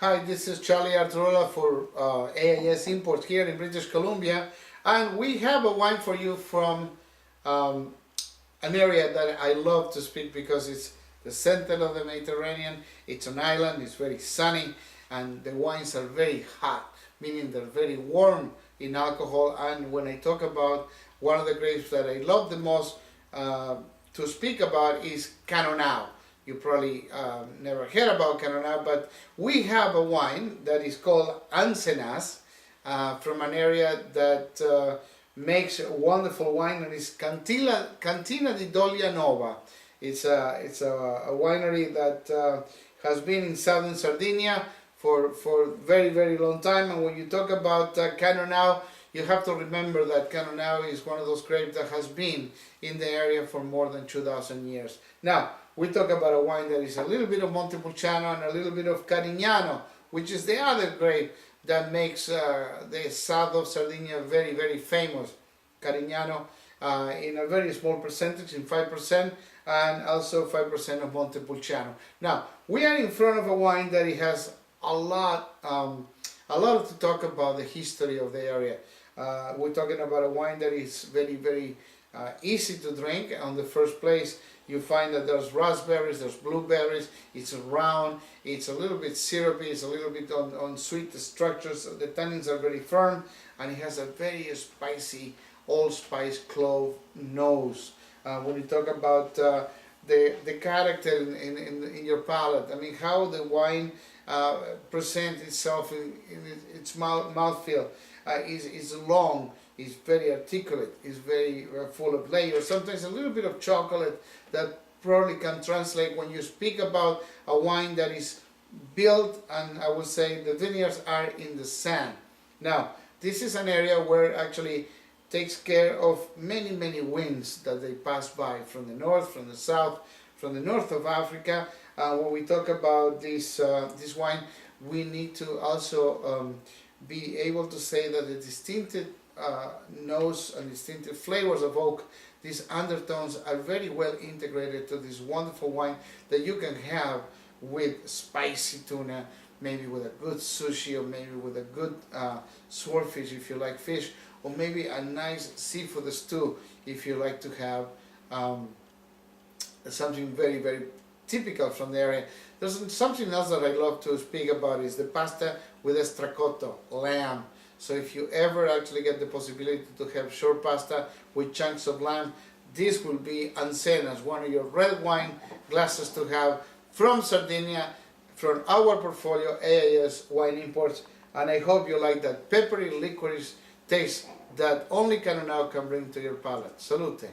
Hi, this is Charlie Arturola for AIS Imports here in British Columbia, and we have a wine for you from um, an area that I love to speak because it's the center of the Mediterranean. It's an island, it's very sunny, and the wines are very hot, meaning they're very warm in alcohol. And when I talk about one of the grapes that I love the most to speak about is Cannonau. You probably never heard about Cannonau, but we have a wine that is called Anzenas from an area that makes a wonderful wine, and it's Cantina di Doglia Nova. It's a winery that has been in southern Sardinia for very, very long time. And when you talk about Cannonau, you have to remember that Cannonau is one of those grapes that has been in the area for more than 2,000 years. Now, we talk about a wine that is a little bit of Montepulciano and a little bit of Carignano, which is the other grape that makes the south of Sardinia very, very famous. Carignano in a very small percentage, in 5%, and also 5% of Montepulciano. Now, we are in front of a wine that it has a lot to talk about the history of the area. We're talking about a wine that is very, very easy to drink. On the first place, you find that there's raspberries, there's blueberries, it's round, it's a little bit syrupy, it's a little bit on sweet structures, the tannins are very firm, and it has a very spicy, allspice clove nose. When you talk about the character in your palate, I mean, how the wine presents itself in its mouthfeel is long, is very articulate, is very full of layers, sometimes a little bit of chocolate that probably can translate when you speak about a wine that is built, and I would say the vineyards are in the sand. Now, this is an area where actually takes care of many, many winds that they pass by from the north, from the south, from the north of Africa. When we talk about this wine, we need to also be able to say that the distinctive nose and distinctive flavors of oak, these undertones are very well integrated to this wonderful wine that you can have with spicy tuna, maybe with a good sushi, or maybe with a good swordfish if you like fish, or maybe a nice seafood stew if you like to have something very, very typical from the area. There's something else that I love to speak about is the pasta with estracotto, lamb. So if you ever actually get the possibility to have short pasta with chunks of lamb, this will be Anzenas, one of your red wine glasses to have from Sardinia, from our portfolio, AIS Wine Imports. And I hope you like that peppery licorice taste that only Cannonau can bring to your palate. Salute!